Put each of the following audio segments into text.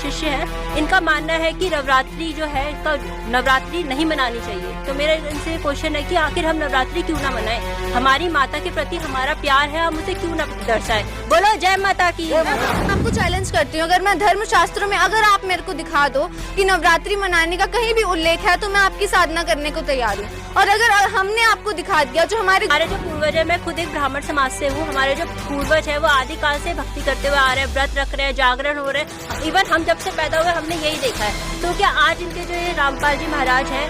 शिष्य हैं, इनका मानना है कि नवरात्रि जो है नवरात्रि नहीं मनानी चाहिए। तो मेरा इनसे क्वेश्चन है कि आखिर हम नवरात्रि क्यों ना मनाएं? हमारी माता के प्रति हमारा प्यार है, हम उसे क्यों ना दर्शाएं? बोलो जय माता की। मैं आपको चैलेंज करती हूँ, अगर मैं धर्म शास्त्रों में अगर आप मेरे को दिखा दो कि नवरात्रि मनाने का कहीं भी उल्लेख है तो मैं आपकी साधना करने को तैयार हूँ। और अगर हमने आपको दिखा दिया जो हमारे जो पूर्वज है, मैं खुद एक ब्राह्मण समाज से हूँ, हमारे जो पूर्वज है वो आदिकाल से भक्ति करते हुए आ रहे हैं, व्रत रख रहे हैं, जागरण हो रहे हैं। इवन हम जब से पैदा हुए हमने यही देखा है। तो क्या आज इनके जो ये रामपाल जी महाराज हैं,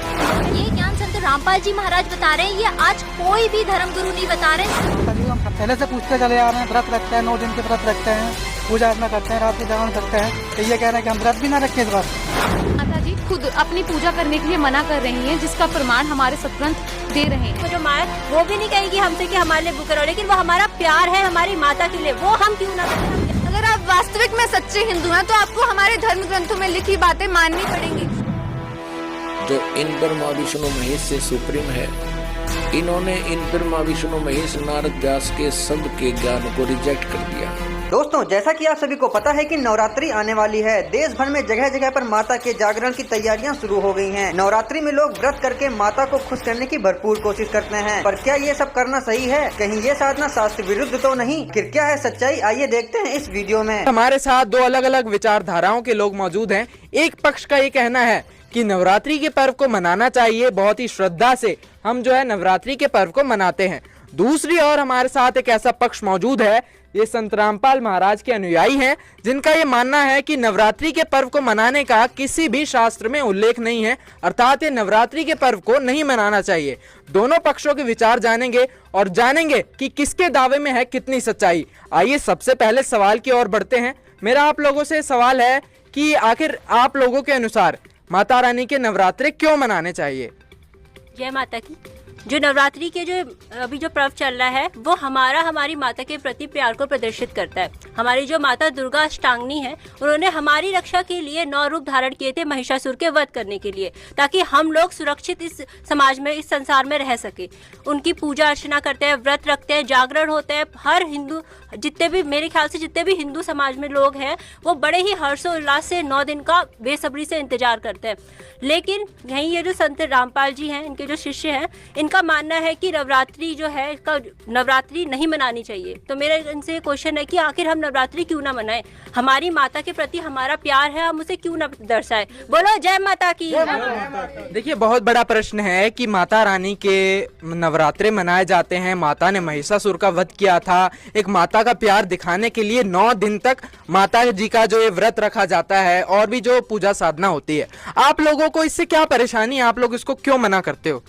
ये ज्ञान संत रामपाल जी महाराज बता रहे हैं, ये आज कोई भी धर्म गुरु नहीं बता रहे। हम पहले से पूछते चले आ रहे हैं, व्रत रखते हैं, 9 दिन के व्रत रखते हैं, पूजा अर्चना करते हैं, रात को जागरण करते हैं, तो ये कह रहे हैं कि हम व्रत भी ना रखें इस बार। माता जी खुद अपनी पूजा करने के लिए मना कर रही हैं, जिसका प्रमाण हमारे सतग्रंथ दे रहे हैं। तो जो माँ है वो भी नहीं कहेगी हमसे कि हमारे लिए भूखे रहो, लेकिन वो हमारा प्यार है हमारी माता के लिए, वो हम क्यों ना करें? अगर आप वास्तविक में सच्चे हिंदू हैं तो आपको हमारे धर्म ग्रंथों में लिखी बातें माननी पड़ेंगी। जो इन ब्रह्मा विष्णु महेश से सुप्रीम है, इन्होंने इन ब्रह्मा विष्णु महेश नारद व्यास के सबके ज्ञान को रिजेक्ट कर दिया। दोस्तों, जैसा कि आप सभी को पता है कि नवरात्रि आने वाली है। देश भर में जगह जगह पर माता के जागरण की तैयारियां शुरू हो गई हैं। नवरात्रि में लोग व्रत करके माता को खुश करने की भरपूर कोशिश करते हैं, पर क्या ये सब करना सही है? कहीं ये साधना शास्त्र विरुद्ध तो नहीं? फिर क्या है सच्चाई, आइए देखते हैं इस वीडियो में। हमारे साथ 2 अलग अलग विचारधाराओं के लोग मौजूद हैं। एक पक्ष का ये कहना है कि नवरात्रि के पर्व को मनाना चाहिए, बहुत ही श्रद्धा से हम जो है नवरात्रि के पर्व को मनाते हैं। दूसरी ओर हमारे साथ एक ऐसा पक्ष मौजूद है, ये संत रामपाल महाराज के अनुयायी हैं, जिनका ये मानना है कि नवरात्रि के पर्व को मनाने का किसी भी शास्त्र में उल्लेख नहीं है, अर्थात ये नवरात्रि के पर्व को नहीं मनाना चाहिए। दोनों पक्षों के विचार जानेंगे और जानेंगे कि किसके दावे में है कितनी सच्चाई। आइए सबसे पहले सवाल की ओर बढ़ते हैं। मेरा आप लोगों से सवाल है कि आखिर आप लोगों के अनुसार माता रानी के नवरात्रि क्यों मनाने चाहिए? जय माता की। जो नवरात्रि के जो अभी जो पर्व चल रहा है वो हमारी माता के प्रति प्यार को प्रदर्शित करता है। हमारी जो माता दुर्गा अष्टांगनी है, उन्होंने हमारी रक्षा के लिए 9 रूप धारण किए थे महिषासुर के वध करने के लिए, ताकि हम लोग सुरक्षित इस समाज में, इस संसार में रह सके। उनकी पूजा अर्चना करते हैं, व्रत रखते हैं, जागरण होते हैं। हर हिंदू, जितने भी मेरे ख्याल से जितने भी हिंदू समाज में लोग हैं, वो बड़े ही हर्षोल्लास से 9 दिन का बेसब्री से इंतजार करते हैं। लेकिन यही ये जो संत रामपाल जी हैं, इनके जो शिष्य हैं, इनका मानना है कि नवरात्रि जो है नवरात्रि नहीं मनानी चाहिए। तो मेरा इनसे क्वेश्चन है कि आखिर हम नवरात्रि क्यों ना मनाएं? हमारी माता के प्रति हमारा प्यार है, हम उसे क्यों ना दर्शाएं? बोलो जय माता की। देखिए, बहुत बड़ा प्रश्न है कि माता रानी के नवरात्रे मनाए जाते हैं। माता ने महिषासुर का वध किया था। एक माता का प्यार दिखाने के लिए 9 दिन तक माता जी का जो ये व्रत रखा जाता है और भी जो पूजा साधना होती है। आप लोगों को इससे क्या परेशानी है? आप लोग इसको क्यों मना करते हो?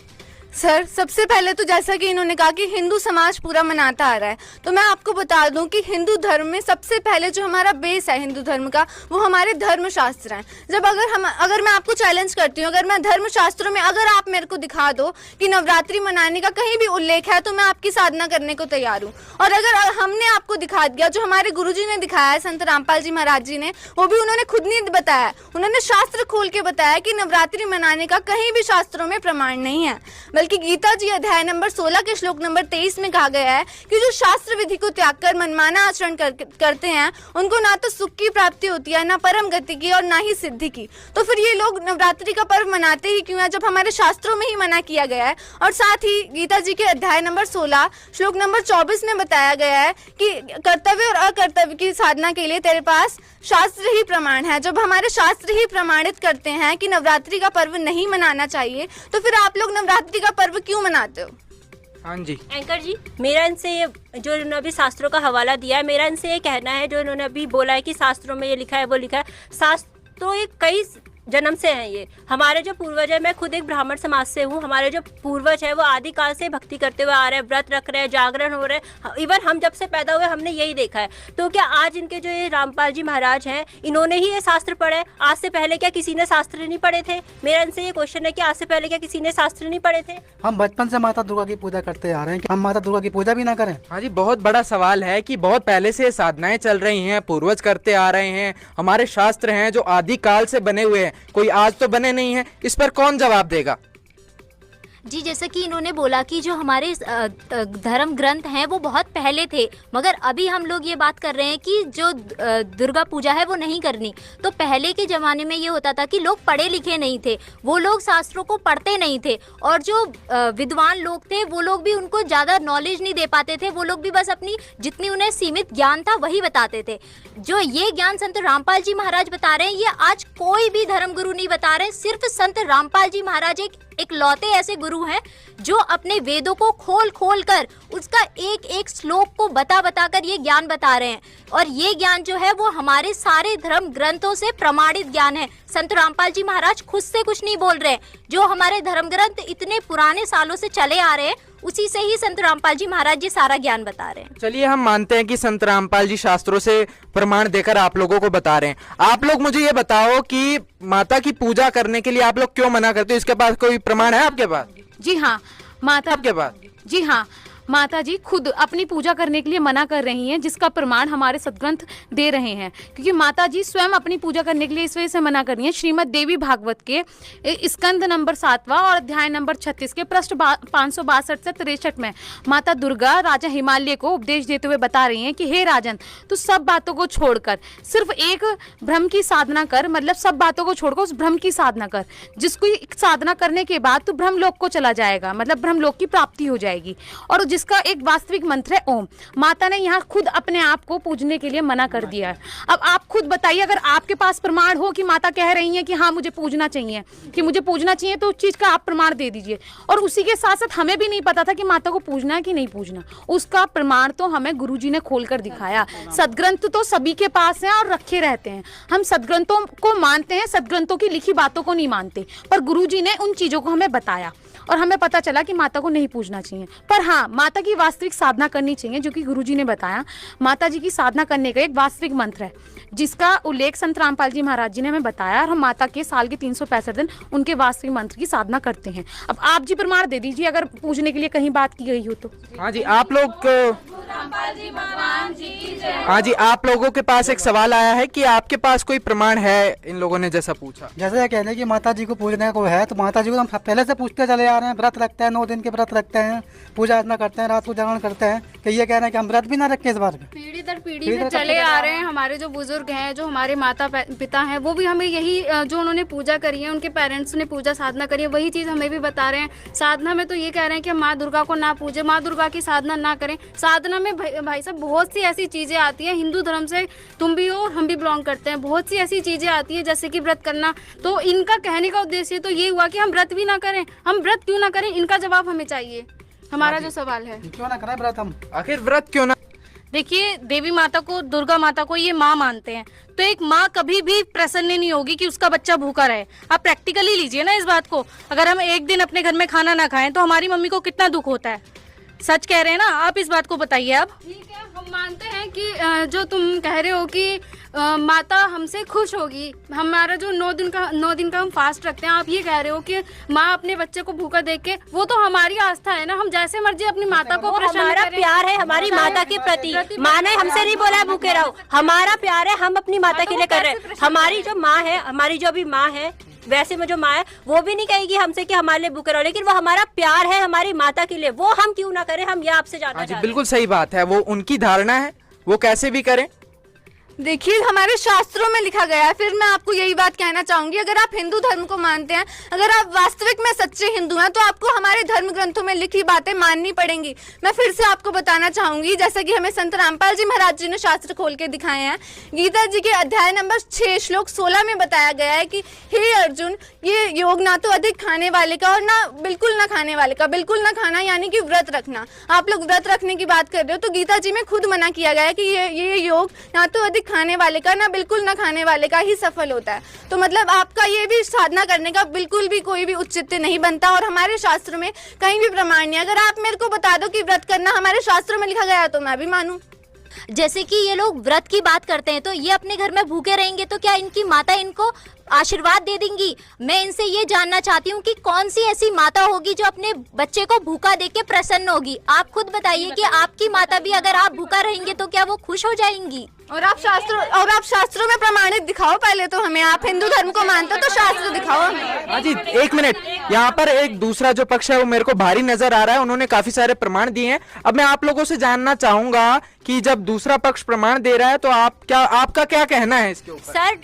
सर, सबसे पहले तो जैसा कि इन्होंने कहा कि हिंदू समाज पूरा मनाता आ रहा है, तो मैं आपको बता दूं कि हिंदू धर्म में सबसे पहले जो हमारा बेस है हिंदू धर्म का, वो हमारे धर्म शास्त्र हैं। जब अगर मैं आपको चैलेंज करती हूँ, अगर मैं धर्म शास्त्रों में अगर आप मेरे को दिखा दो कि नवरात्रि मनाने का कहीं भी उल्लेख है तो मैं आपकी साधना करने को तैयार हूँ। और अगर हमने आपको दिखा दिया जो हमारे गुरु जी ने दिखाया है, संत रामपाल जी महाराज जी ने, वो भी उन्होंने खुद नहीं बताया, उन्होंने शास्त्र खोल के बताया कि नवरात्रि मनाने का कहीं भी शास्त्रों में प्रमाण नहीं है। बल्कि गीता जी अध्याय नंबर 16 के श्लोक नंबर 23 में कहा गया है कि जो शास्त्र विधि को त्याग कर मनमाना आचरण करते हैं, उनको ना तो सुख की प्राप्ति होती है, ना परम गति की और ना ही सिद्धि की। तो फिर ये लोग नवरात्रि का पर्व मनाते ही क्यों है, जब हमारे शास्त्रों में ही मना किया गया है। और साथ ही गीता जी के अध्याय नंबर 16 श्लोक नंबर 24 में बताया गया है कि कर्तव्य और अकर्तव्य की साधना के लिए तेरे पास शास्त्र ही प्रमाण है। जब हमारे शास्त्र ही प्रमाणित करते हैं कि नवरात्रि का पर्व नहीं मनाना चाहिए, तो फिर आप लोग नवरात्रि का पर्व क्यों मनाते हो? हाँ जी एंकर जी, मेरा इनसे ये जो इन्होंने अभी शास्त्रों का हवाला दिया है, मेरा इनसे ये कहना है, जो इन्होंने अभी बोला है कि शास्त्रों में ये लिखा है वो लिखा है, शास्त्रों ये कई जन्म से हैं। ये हमारे जो पूर्वज है, मैं खुद एक ब्राह्मण समाज से हूँ, हमारे जो पूर्वज है वो आदिकाल से भक्ति करते हुए आ रहे हैं, व्रत रख रहे हैं, जागरण हो रहे हैं। इवन हम जब से पैदा हुए हमने यही देखा है। तो क्या आज इनके जो ये रामपाल जी महाराज हैं, इन्होंने ही ये शास्त्र पढ़े? आज से पहले क्या किसी ने शास्त्र नहीं पढ़े थे? मेरा इनसे ये क्वेश्चन है कि आज से पहले क्या किसी ने शास्त्र नहीं पढ़े थे? हम बचपन से माता दुर्गा की पूजा करते आ रहे हैं, हम माता दुर्गा की पूजा भी ना करें? हाँ जी, बहुत बड़ा सवाल है कि बहुत पहले से साधनाएं चल रही हैं, पूर्वज करते आ रहे हैं, हमारे शास्त्र हैं जो आदिकाल से बने हुए हैं, कोई आज तो बने नहीं है। इस पर कौन जवाब देगा? जी, जैसे कि इन्होंने बोला कि जो हमारे धर्म ग्रंथ हैं वो बहुत पहले थे, मगर अभी हम लोग ये बात कर रहे हैं कि जो दुर्गा पूजा है वो नहीं करनी। तो पहले के ज़माने में ये होता था कि लोग पढ़े लिखे नहीं थे, वो लोग शास्त्रों को पढ़ते नहीं थे, और जो विद्वान लोग थे वो लोग भी उनको ज़्यादा नॉलेज नहीं दे पाते थे, वो लोग भी बस अपनी जितनी उन्हें सीमित ज्ञान था वही बताते थे। जो ये ज्ञान संत रामपाल जी महाराज बता रहे हैं, ये आज कोई भी धर्मगुरु नहीं बता रहे, सिर्फ संत रामपाल जी महाराज एक लौते ऐसे गुरु हैं जो अपने वेदों को खोल खोल कर उसका एक एक श्लोक को बता कर ये ज्ञान बता रहे हैं। और ये ज्ञान जो है वो हमारे सारे धर्म ग्रंथों से प्रमाणित ज्ञान है। संत रामपाल जी महाराज खुद से कुछ नहीं बोल रहे, जो हमारे धर्म ग्रंथ इतने पुराने सालों से चले आ रहे हैं उसी से ही संत रामपाल जी महाराज जी सारा ज्ञान बता रहे हैं। चलिए हम मानते हैं कि संत रामपाल जी शास्त्रों से प्रमाण देकर आप लोगों को बता रहे हैं। आप लोग मुझे ये बताओ कि माता की पूजा करने के लिए आप लोग क्यों मना करते हो? इसके पास कोई प्रमाण है आपके पास? जी हाँ, माता आपके पास? जी हाँ, माता जी खुद अपनी पूजा करने के लिए मना कर रही हैं, जिसका प्रमाण हमारे सदग्रंथ दे रहे हैं। क्योंकि माता जी स्वयं अपनी पूजा करने के लिए इस वजह से मना कर रही हैं। श्रीमद् देवी भागवत के स्कंद नंबर 7वां और अध्याय नंबर 36 के पृष्ठ 562 से 63 में माता दुर्गा राजा हिमालय को उपदेश देते हुए बता रही हैं कि हे राजन, तू सब बातों को छोड़कर सिर्फ एक ब्रह्म की साधना कर, मतलब सब बातों को छोड़कर उस ब्रह्म की साधना कर, जिसको साधना करने के बाद तू ब्रह्मलोक को चला जाएगा, मतलब ब्रह्मलोक की प्राप्ति हो जाएगी, और जिसका एक वास्तविक मंत्र है ओम। माता ने यहाँ खुद अपने आप को पूजने के लिए मना कर दिया है। अब आप खुद बताइए, अगर आपके पास प्रमाण हो कि माता कह रही हैं कि हाँ मुझे पूजना चाहिए, तो उस चीज का आप प्रमाण दे दीजिए। और उसी के साथ साथ हमें भी नहीं पता था कि माता को पूजना है कि नहीं पूजना, उसका प्रमाण तो हमें गुरुजी ने खोलकर दिखाया। सदग्रंथ तो सभी के पास हैं और रखे रहते हैं, हम सदग्रंथों को मानते हैं, सदग्रंथों की लिखी बातों को नहीं मानते, पर गुरुजी ने उन चीजों को हमें बताया और हमें पता चला कि माता को नहीं पूजना चाहिए। पर हाँ, माता की वास्तविक साधना करनी चाहिए, जो कि गुरुजी ने बताया। माता जी की साधना करने का एक वास्तविक मंत्र है, जिसका उल्लेख संत रामपाल जी महाराज जी ने हमें बताया, और हम माता के साल के 365 दिन उनके वास्तविक मंत्र की साधना करते हैं। अब आप जी प्रमाण दे दीजिए अगर पूजने के लिए कहीं बात की गई हो तो। हाँ जी, आप लोगों के पास एक सवाल आया है कि आपके पास कोई प्रमाण है? इन लोगों ने जैसा पूछा, जैसे कहते हैं कि माता जी को पूजने को है, तो माता जी को हम पहले से पूछते चले आ रहे हैं। व्रत रखते हैं, 9 दिन के व्रत रखते हैं, पूजा अर्चना करते हैं, रात को जागरण करते हैं, कि ये कह रहे हैं कि हम व्रत भी ना रखें इस बार? पीढ़ी दर पीढ़ी से चले आ रहे हैं। हमारे जो बुजुर्ग हैं, जो हमारे माता पिता हैं, वो भी हमें यही जो उन्होंने पूजा करी है, उनके पेरेंट्स ने पूजा साधना करी है, वही चीज़ हमें भी बता रहे हैं। साधना में तो ये कह रहे हैं कि माँ दुर्गा को ना पूजे, माँ दुर्गा की साधना ना करें। साधना में भाई साहब बहुत सी ऐसी चीज़ें आती हैं, हिंदू धर्म से तुम भी हो और हम भी बिलोंग करते हैं, बहुत सी ऐसी चीज़ें आती हैं जैसे कि व्रत करना। तो इनका कहने का उद्देश्य तो ये हुआ कि हम व्रत भी ना करें। हम व्रत क्यों ना करें, इनका जवाब हमें चाहिए। हमारा जो सवाल है, क्यों ना करें व्रत हम? आखिर व्रत क्यों ना? देखिए, देवी माता को, दुर्गा माता को ये माँ मानते हैं, तो एक माँ कभी भी प्रसन्न नहीं होगी कि उसका बच्चा भूखा रहे। आप प्रैक्टिकली लीजिए ना इस बात को। अगर हम एक दिन अपने घर में खाना ना खाएं तो हमारी मम्मी को कितना दुख होता है। सच कह रहे हैं ना आप, इस बात को बताइए। अब ठीक है, हम मानते हैं कि जो तुम कह रहे हो कि माता हमसे खुश होगी। हमारा जो 9 दिन का हम फास्ट रखते हैं, आप ये कह रहे हो कि माँ अपने बच्चे को भूखा देख के, वो तो हमारी आस्था है ना। हम जैसे मर्जी अपनी माता को प्रसन्न करें। हमारा प्यार है हमारी माता के प्रति। माँ ने हमसे नहीं बोला भूखे रहो, हमारा प्यार है, हम अपनी माता के लिए कर रहे हैं। हमारी जो माँ है, हमारी जो अभी माँ है, वैसे में जो माँ है वो भी नहीं कहेगी हमसे कि हमारे लिए भूखे रहो, लेकिन वो हमारा प्यार है हमारी माता के लिए, वो हम क्यों ना करें। हम ये आपसे जानना चाहते हैं। बिल्कुल सही बात है, वो उनकी धारणा है, वो कैसे भी करें। देखिए, हमारे शास्त्रों में लिखा गया है। फिर मैं आपको यही बात कहना चाहूंगी, अगर आप हिंदू धर्म को मानते हैं, अगर आप वास्तविक में सच्चे हिंदू हैं, तो आपको हमारे धर्म ग्रंथों में लिखी बातें माननी पड़ेंगी। मैं फिर से आपको बताना चाहूंगी, जैसा कि हमें संत रामपाल जी महाराज जी ने शास्त्र खोल के दिखाए हैं। गीता जी के अध्याय नंबर 6 श्लोक 16 में बताया गया है कि हे अर्जुन, ये योग ना तो अधिक खाने वाले का और ना बिल्कुल ना खाने वाले का। बिल्कुल ना खाना यानी कि व्रत रखना। आप लोग व्रत रखने की बात कर रहे हो, तो गीता जी में खुद मना किया गया है कि ये योग ना तो अधिक खाने वाले का ना बिल्कुल ना खाने वाले का ही सफल होता है। तो मतलब आपका ये भी साधना करने का बिल्कुल भी कोई भी औचित्य नहीं बनता, और हमारे शास्त्रों में कहीं भी प्रमाण नहीं। अगर आप मेरे को बता दो कि व्रत करना हमारे शास्त्रों में लिखा गया है, तो मैं भी मानूं। जैसे कि ये लोग व्रत की बात करते हैं, तो ये अपने घर में भूखे रहेंगे तो क्या इनकी माता इनको आशीर्वाद दे देंगी? मैं इनसे ये जानना चाहती हूँ कि कौन सी ऐसी माता होगी जो अपने बच्चे को भूखा देख के प्रसन्न होगी। आप खुद बताइए कि आपकी माता भी अगर आप भूखा रहेंगे तो क्या वो खुश हो जाएंगी? और आप शास्त्रों में प्रमाणित दिखाओ पहले तो हमें। आप हिंदू धर्म को मानते हो तो शास्त्र दिखाओ हमें। हाँ जी, एक मिनट। यहाँ पर एक दूसरा जो पक्ष है वो मेरे को भारी नजर आ रहा है, उन्होंने काफी सारे प्रमाण दिए हैं। अब मैं आप लोगों से जानना चाहूंगा कि जब दूसरा पक्ष प्रमाण दे रहा है तो आपका क्या कहना है इसके ऊपर? सर,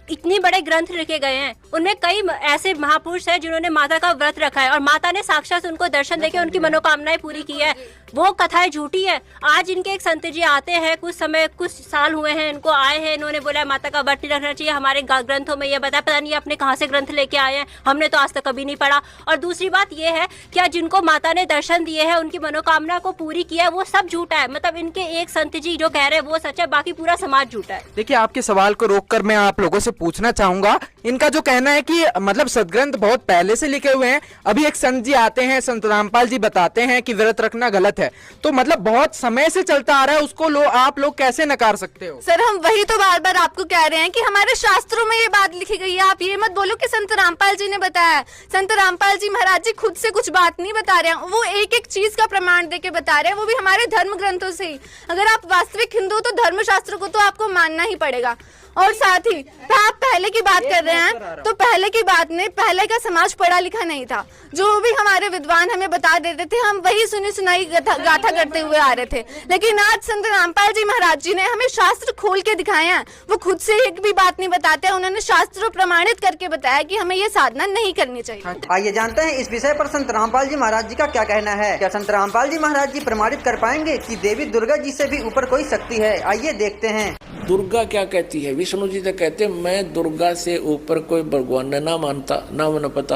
इतने बड़े ग्रंथ लिखे गए हैं, उनमें कई ऐसे महापुरुष हैं जिन्होंने माता का व्रत रखा है और माता ने साक्षात उनको दर्शन देके उनकी मनोकामनाएं पूरी की है। वो कथाएं झूठी है। आज इनके एक संत जी आते हैं, कुछ साल हुए हैं इनको आए हैं, इन्होंने बोला माता का व्रत नहीं रखना चाहिए, हमारे ग्रंथों में ये बताया। पता नहीं आपने कहाँ से ग्रंथ लेके आए हैं, हमने तो आज तक कभी नहीं पढ़ा। और दूसरी बात ये है कि जिनको माता ने दर्शन दिए हैं, उनकी मनोकामना को पूरी किया है, वो सब झूठा है। मतलब इनके एक संत जी जो कह रहे हैं वो सच है, बाकी पूरा समाज झूठा है। देखिए, आपके सवाल को रोककर मैं आप लोगों से पूछना चाहूंगा, इनका जो कहना है कि मतलब सदग्रंथ बहुत पहले से लिखे हुए हैं, अभी एक संत जी आते हैं, संत रामपाल जी बताते हैं कि व्रत रखना गलत है, तो मतलब बहुत समय से चलता आ रहा है, उसको आप लोग कैसे नकार सकते हो? सर, हम वही तो बार बार आपको कह रहे हैं कि हमारे शास्त्रों में ये बात लिखी गई है। आप ये मत बोलो कि संत रामपाल जी ने बताया है। संत रामपाल जी महाराज जी खुद से कुछ बात नहीं बता रहे हैं, वो एक एक चीज का प्रमाण देके बता रहे हैं, वो भी हमारे धर्म ग्रंथों से ही। अगर आप वास्तविक हिंदू तो धर्मशास्त्र को तो आपको मानना ही पड़ेगा। और साथ ही आप पहले की बात कर रहे हैं, तो पहले की बात नहीं, पहले का समाज पढ़ा लिखा नहीं था। जो भी हमारे विद्वान हमें बता देते थे, हम वही सुनी सुनाई गाथा करते हुए आ रहे थे। लेकिन आज संत रामपाल जी महाराज जी ने हमें शास्त्र खोल के दिखाए हैं। वो खुद से एक भी बात नहीं बताते, उन्होंने शास्त्र प्रमाणित करके बताया कि हमें ये साधना नहीं करनी चाहिए। आइए जानते हैं इस विषय पर संत रामपाल जी महाराज जी का क्या कहना है। क्या संत रामपाल जी महाराज जी प्रमाणित कर पाएंगे कि देवी दुर्गा जी से भी ऊपर कोई शक्ति है? आइए देखते हैं। दुर्गा क्या कहती है? विष्णु जी तो कहते हैं मैं दुर्गा से ऊपर कोई भगवान ना मानता, ना मन पता।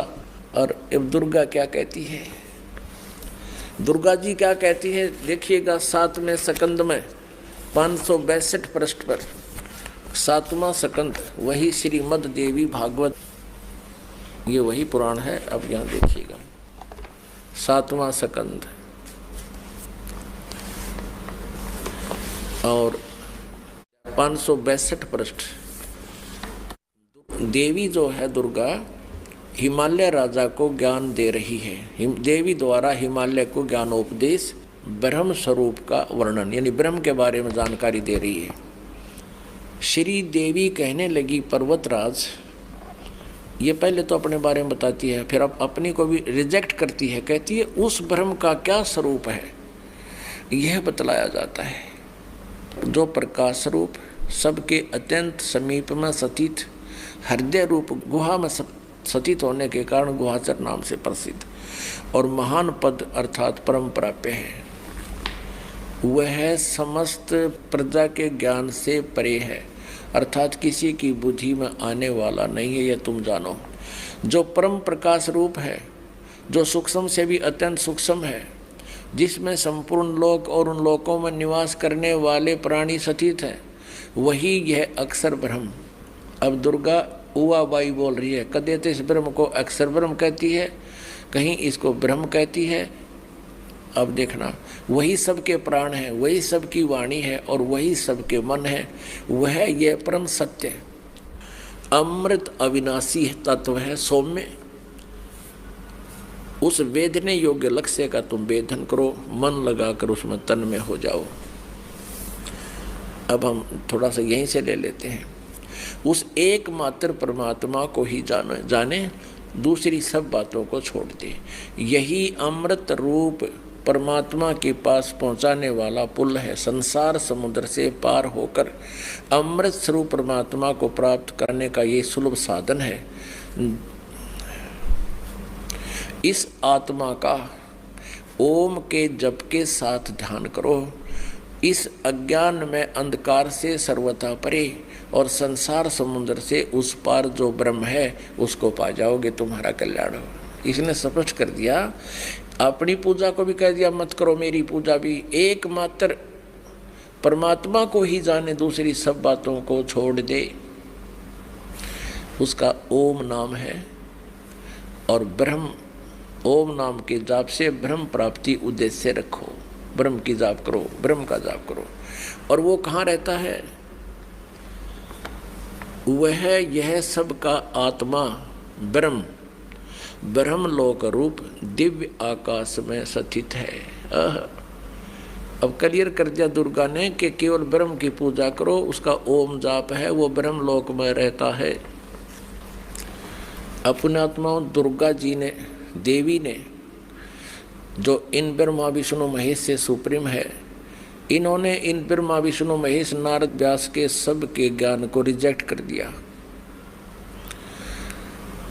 और अब दुर्गा क्या कहती है? दुर्गा जी क्या कहती है? देखिएगा 7वें स्कंद में 562 पृष्ठ पर 7वां स्कंद, वही श्रीमद देवी भागवत, ये वही पुराण है। अब यहाँ देखिएगा 7वां स्कंद और 562 पृष्ठ। देवी जो है दुर्गा हिमालय राजा को ज्ञान दे रही है। देवी द्वारा हिमालय को ज्ञानोपदेश, ब्रह्म स्वरूप का वर्णन, यानी ब्रह्म के बारे में जानकारी दे रही है। श्री देवी कहने लगी पर्वतराज, ये पहले तो अपने बारे में बताती है, फिर अब अपनी को भी रिजेक्ट करती है। कहती है उस ब्रह्म का क्या स्वरूप है यह बतलाया जाता है, जो प्रकाश रूप, सबके अत्यंत समीप में स्थित, हृदय रूप गुहा में स्थित होने के कारण गुहाचर नाम से प्रसिद्ध, और महान पद अर्थात परम प्राप्य है। वह समस्त प्रजा के ज्ञान से परे है, अर्थात किसी की बुद्धि में आने वाला नहीं है, यह तुम जानो। जो परम प्रकाश रूप है, जो सूक्ष्म से भी अत्यंत सूक्ष्म है, जिसमें संपूर्ण लोक और उन लोकों में निवास करने वाले प्राणी स्थित हैं, वही यह अक्षर ब्रह्म। अब दुर्गा उवा बाई बोल रही है, कदे तो इस ब्रह्म को अक्षर ब्रह्म कहती है, कहीं इसको ब्रह्म कहती है। अब देखना, वही सबके प्राण है, वही सबकी वाणी है और वही सबके मन है। वह यह परम सत्य अमृत अविनाशी तत्व है, सौम्य। उस वेदने योग्य लक्ष्य का तुम वेदन करो, मन लगाकर उसमें तन में हो जाओ। अब हम थोड़ा सा यहीं से ले लेते हैं। उस एकमात्र परमात्मा को ही जाने, दूसरी सब बातों को छोड़ दे। यही अमृत रूप परमात्मा के पास पहुंचाने वाला पुल है। संसार समुद्र से पार होकर अमृत स्वरूप परमात्मा को प्राप्त करने का ये सुलभ साधन है। इस आत्मा का ओम के जप के साथ ध्यान करो। इस अज्ञान में अंधकार से सर्वथा परे और संसार समुद्र से उस पार जो ब्रह्म है उसको पा जाओगे, तुम्हारा कल्याण हो। इसने स्पष्ट कर दिया। अपनी पूजा को भी कह दिया मत करो मेरी पूजा भी, एकमात्र परमात्मा को ही जाने, दूसरी सब बातों को छोड़ दे। उसका ओम नाम है और ब्रह्म, ओम नाम के जाप से ब्रह्म प्राप्ति उद्देश्य रखो। ब्रह्म की जाप करो, ब्रह्म का जाप करो। और वो कहाँ रहता है? वह यह सब का आत्मा ब्रह्म, ब्रह्म लोक रूप दिव्य आकाश में स्थित है। अब क्लियर कर दिया दुर्गा ने कि केवल ब्रह्म की पूजा करो, उसका ओम जाप है, वो ब्रह्म लोक में रहता है। अपने आत्माओं दुर्गा जी ने, देवी ने, जो इन ब्रह्मा विष्णु महेश से सुप्रीम है, इन्होंने इन ब्रह्मा विष्णु महेश नारद व्यास के सब के ज्ञान को रिजेक्ट कर दिया।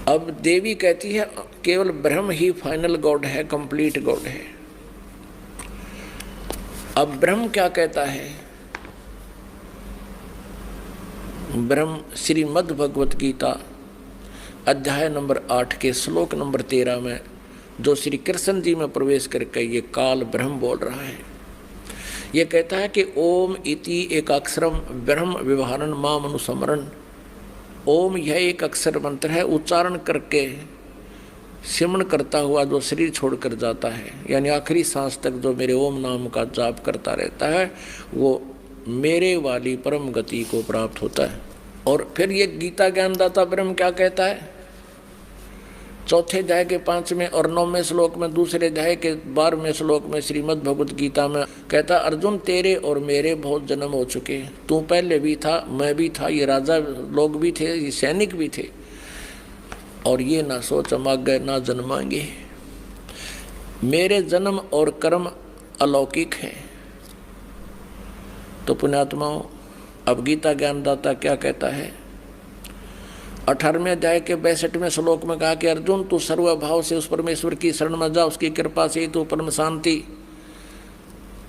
अब देवी कहती है केवल ब्रह्म ही फाइनल गॉड है, कंप्लीट गॉड है। अब ब्रह्म क्या कहता है? ब्रह्म श्रीमद् भगवत गीता अध्याय नंबर 8 के श्लोक नंबर 13 में जो श्री कृष्ण जी में प्रवेश करके ये काल ब्रह्म बोल रहा है, ये कहता है कि ओम इति एक अक्षरम ब्रह्म व्यवहारन माम अनुस्मरण। ओम यह एक अक्षर मंत्र है, उच्चारण करके सिमरण करता हुआ जो शरीर छोड़कर जाता है, यानी आखिरी सांस तक जो मेरे ओम नाम का जाप करता रहता है, वो मेरे वाली परम गति को प्राप्त होता है। और फिर ये गीता ज्ञानदाता ब्रह्म क्या कहता है? चौथे अध्याय के 5वें और 9वें श्लोक में, दूसरे अध्याय के 12वें श्लोक में श्रीमद् भगवत गीता में कहता, अर्जुन तेरे और मेरे बहुत जन्म हो चुके, तू पहले भी था, मैं भी था, ये राजा लोग भी थे, ये सैनिक भी थे, और ये ना सोच हम आगे ना जन्माएंगे। मेरे जन्म और कर्म अलौकिक हैं। तो पुण्यात्माओं, अब गीता ज्ञानदाता क्या कहता है? 18वें अध्याय के 62वें श्लोक में कहा कि अर्जुन तू सर्वभाव से उस परमेश्वर की शरण में जा, उसकी कृपा से तू परम शांति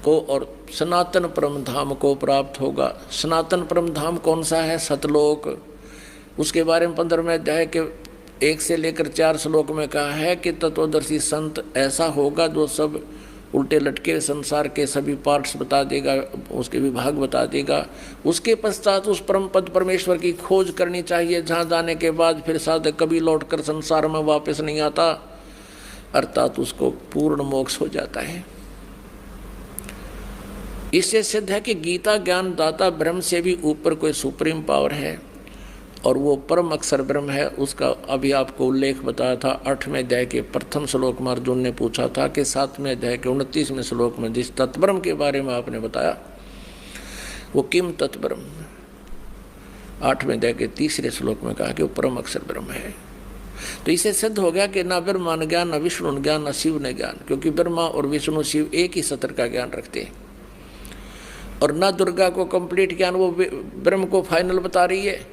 को और सनातन परम धाम को प्राप्त होगा। सनातन परम धाम कौन सा है? सतलोक। उसके बारे में 15वें अध्याय के 1 से लेकर 4 श्लोक में कहा है कि तत्वदर्शी संत ऐसा होगा जो सब उल्टे लटके संसार के सभी पार्ट्स बता देगा, उसके विभाग बता देगा। उसके पश्चात उस परम पद परमेश्वर की खोज करनी चाहिए, जहाँ जाने के बाद फिर साधक कभी लौटकर संसार में वापस नहीं आता, अर्थात उसको पूर्ण मोक्ष हो जाता है। इससे सिद्ध है कि गीता ज्ञान दाता ब्रह्म से भी ऊपर कोई सुप्रीम पावर है, और वो परम अक्षर ब्रह्म है। उसका अभी आपको उल्लेख बताया था 8वें अध्याय के प्रथम श्लोक में अर्जुन ने पूछा था कि 7वें अध्याय के 29वें श्लोक में जिस तत्ब्रह्म के बारे में आपने बताया वो किम तत्ब्रह्म, 8वें अध्याय के 3रे श्लोक में कहा कि वो परम अक्षर ब्रह्म है। तो इसे सिद्ध हो गया कि ना ब्रह्मा ने ज्ञान, न विष्णु ने ज्ञान, न शिव ने ज्ञान, क्योंकि ब्रह्मा और विष्णु शिव एक ही सत्र का ज्ञान रखते हैं। और ना दुर्गा को कंप्लीट ज्ञान, वो ब्रह्म को फाइनल बता रही है।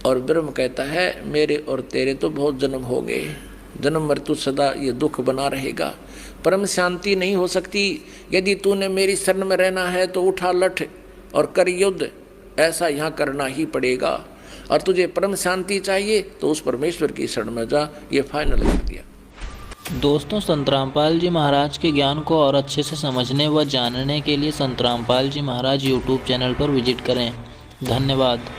और ब्रह्म कहता है मेरे और तेरे तो बहुत जन्म हो गए, जन्म मृत्यु सदा ये दुख बना रहेगा, परम शांति नहीं हो सकती। यदि तूने मेरी शरण में रहना है तो उठा लठ और कर युद्ध, ऐसा यहाँ करना ही पड़ेगा। और तुझे परम शांति चाहिए तो उस परमेश्वर की शरण में जा, ये फाइनल कर दिया। दोस्तों, संत रामपाल जी महाराज के ज्ञान को और अच्छे से समझने व जानने के लिए संत रामपाल जी महाराज यूट्यूब चैनल पर विजिट करें। धन्यवाद।